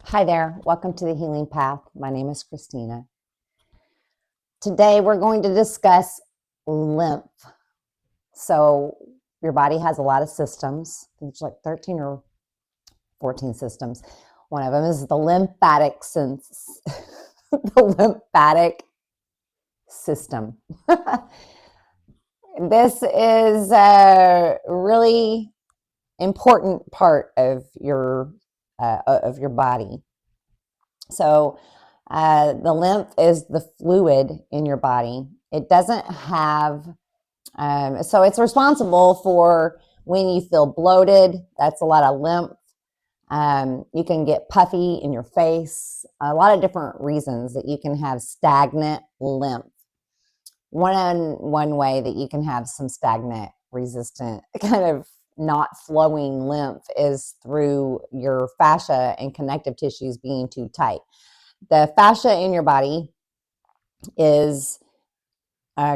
Hi there, welcome to the Healing Path. My name is Christina. Today we're going to discuss lymph. So your body has a lot of systems. There's like 13 or 14 systems. One of them is the lymphatic the lymphatic system. This is a really important part of your body. So the lymph is the fluid in your body. It doesn't have, so it's responsible for when you feel bloated. That's a lot of lymph. You can get puffy in your face. A lot of different reasons that you can have stagnant lymph. One way that you can have some stagnant, resistant, kind of not flowing lymph is through your fascia and connective tissues being too tight. The fascia in your body is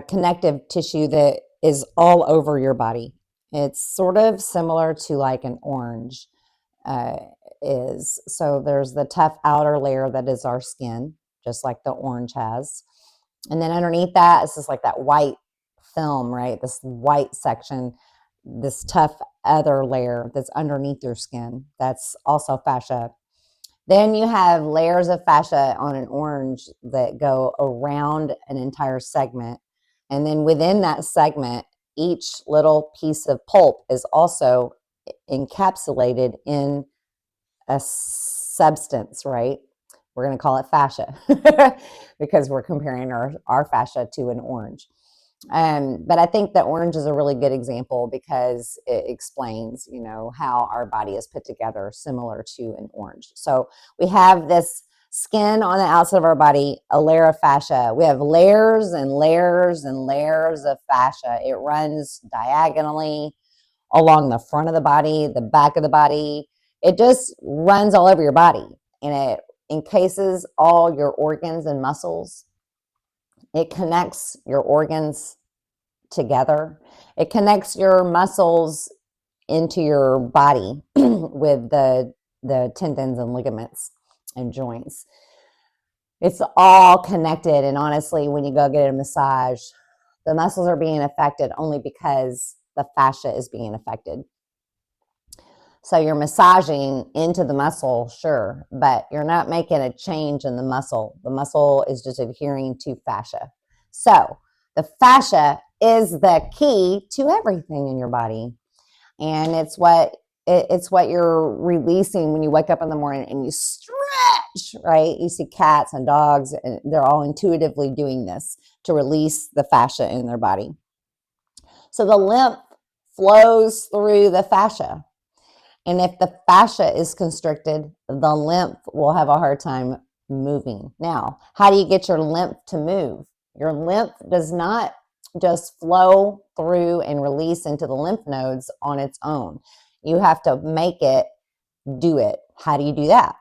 connective tissue that is all over your body. It's sort of similar to like an orange is. So there's the tough outer layer that is our skin, just like the orange has. And then underneath that, it's just like that white film, right? This white section, this tough other layer that's underneath your skin. That's also fascia. Then you have layers of fascia on an orange that go around an entire segment. And then within that segment, each little piece of pulp is also encapsulated in a substance, right? We're going to call it fascia because we're comparing our fascia to an orange. But I think that orange is a really good example because it explains, how our body is put together similar to an orange. So we have this skin on the outside of our body, a layer of fascia. We have layers and layers and layers of fascia. It runs diagonally along the front of the body, the back of the body. It just runs all over your body, and it encases all your organs and muscles. It connects your organs together. It connects your muscles into your body with the tendons and ligaments and joints. It's all connected. And honestly, when you go get a massage, the muscles are being affected only because the fascia is being affected. So you're massaging into the muscle, sure, but you're not making a change in the muscle. The muscle is just adhering to fascia. So the fascia is the key to everything in your body. And it's what you're releasing when you wake up in the morning and you stretch, right? You see cats and dogs, and they're all intuitively doing this to release the fascia in their body. So the lymph flows through the fascia. And if the fascia is constricted, the lymph will have a hard time moving. Now, how do you get your lymph to move? Your lymph does not just flow through and release into the lymph nodes on its own. You have to make it do it. How do you do that?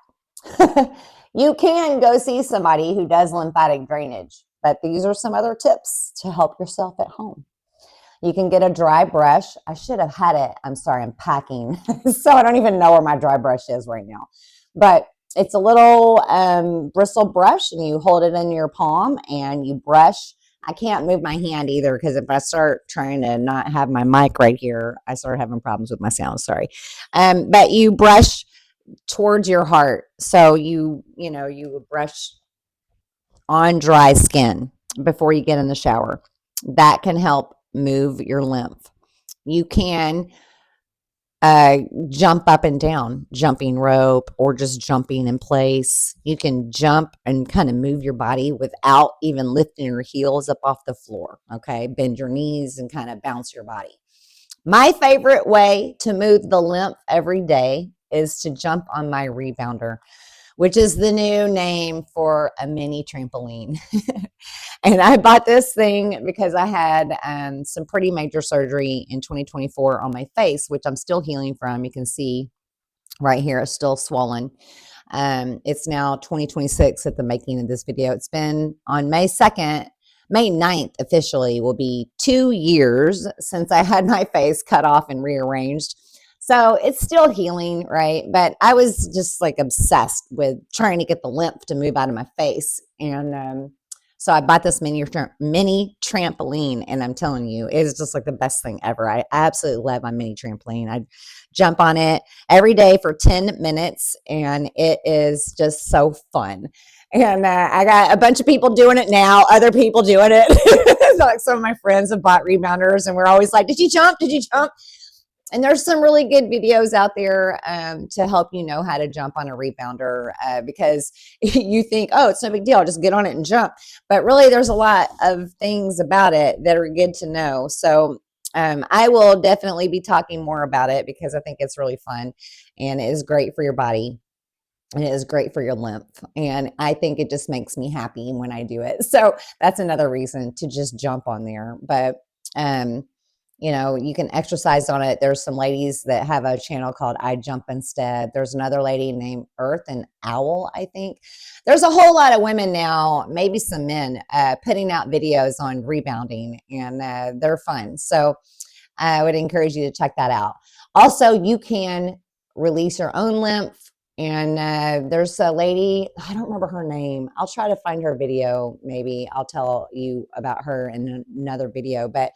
You can go see somebody who does lymphatic drainage, but these are some other tips to help yourself at home. You can get a dry brush. I should have had it. I'm sorry, I'm packing. So I don't even know where my dry brush is right now. But it's a little bristle brush, and you hold it in your palm and you brush. I can't move my hand either because if I start trying to not have my mic right here, I start having problems with my sound. Sorry. But you brush towards your heart. So you brush on dry skin before you get in the shower. That can help move your lymph. You can jump up and down, jumping rope, or just jumping in place. You can jump and kind of move your body without even lifting your heels up off the floor. Okay, bend your knees and kind of bounce your body. My favorite way to move the lymph every day is to jump on my rebounder, which is the new name for a mini trampoline. And I bought this thing because I had some pretty major surgery in 2024 on my face, which I'm still healing from. You can see right here, it's still swollen. It's now 2026 at the making of this video. It's been on May 2nd, May 9th officially will be 2 years since I had my face cut off and rearranged. So it's still healing, right? But I was just like obsessed with trying to get the lymph to move out of my face. And so I bought this mini trampoline, and I'm telling you, it is just like the best thing ever. I absolutely love my mini trampoline. I jump on it every day for 10 minutes, and it is just so fun. And I got a bunch of people doing it now, other people doing it. Like some of my friends have bought rebounders, and we're always like, did you jump? Did you jump? And there's some really good videos out there to help you know how to jump on a rebounder because you think, oh, it's no big deal, just get on it and jump. But really, there's a lot of things about it that are good to know. So I will definitely be talking more about it because I think it's really fun and it is great for your body. And it is great for your lymph. And I think it just makes me happy when I do it. So that's another reason to just jump on there. But you know, you can exercise on it. There's some ladies that have a channel called I Jump Instead. There's another lady named Earth and Owl, I think. There's a whole lot of women now, maybe some men, putting out videos on rebounding, and they're fun. So I would encourage you to check that out. Also, you can release your own lymph. And there's a lady, I don't remember her name. I'll try to find her video. Maybe I'll tell you about her in another video. But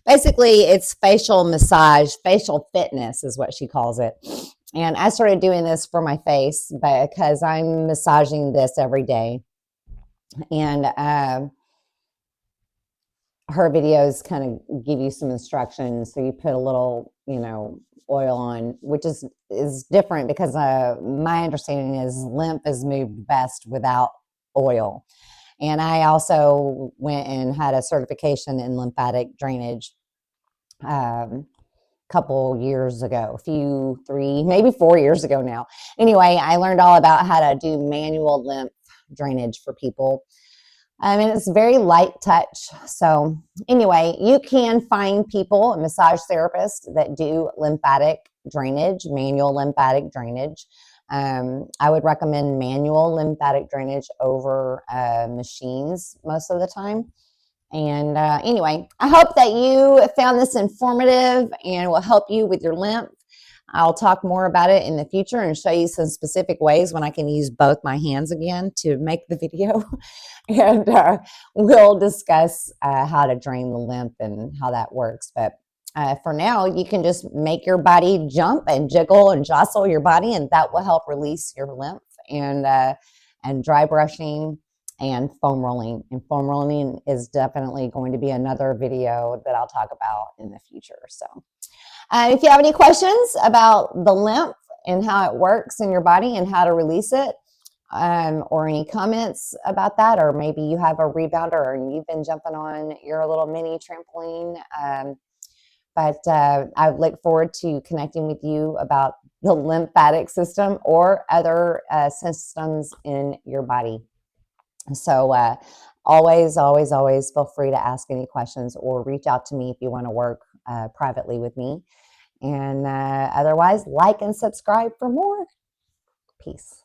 basically, it's facial massage, facial fitness is what she calls it. And I started doing this for my face because I'm massaging this every day. And her videos kind of give you some instructions. So you put a little, you know, oil on, which is different because my understanding is lymph is moved best without oil. And I also went and had a certification in lymphatic drainage couple years ago, maybe 4 years ago now. Anyway, I learned all about how to do manual lymph drainage for people. I mean, it's very light touch. So anyway, you can find people, massage therapists that do lymphatic drainage, manual lymphatic drainage. I would recommend manual lymphatic drainage over machines most of the time. And anyway, I hope that you found this informative and will help you with your lymph. I'll talk more about it in the future and show you some specific ways when I can use both my hands again to make the video. And we'll discuss how to drain the lymph and how that works. But for now, you can just make your body jump and jiggle and jostle your body, and that will help release your lymph. And dry brushing and foam rolling. And foam rolling is definitely going to be another video that I'll talk about in the future. So if you have any questions about the lymph and how it works in your body and how to release it, or any comments about that, or maybe you have a rebounder and you've been jumping on your little mini trampoline. But I look forward to connecting with you about the lymphatic system or other systems in your body. So always feel free to ask any questions or reach out to me if you want to work privately with me. And otherwise, like and subscribe for more. Peace.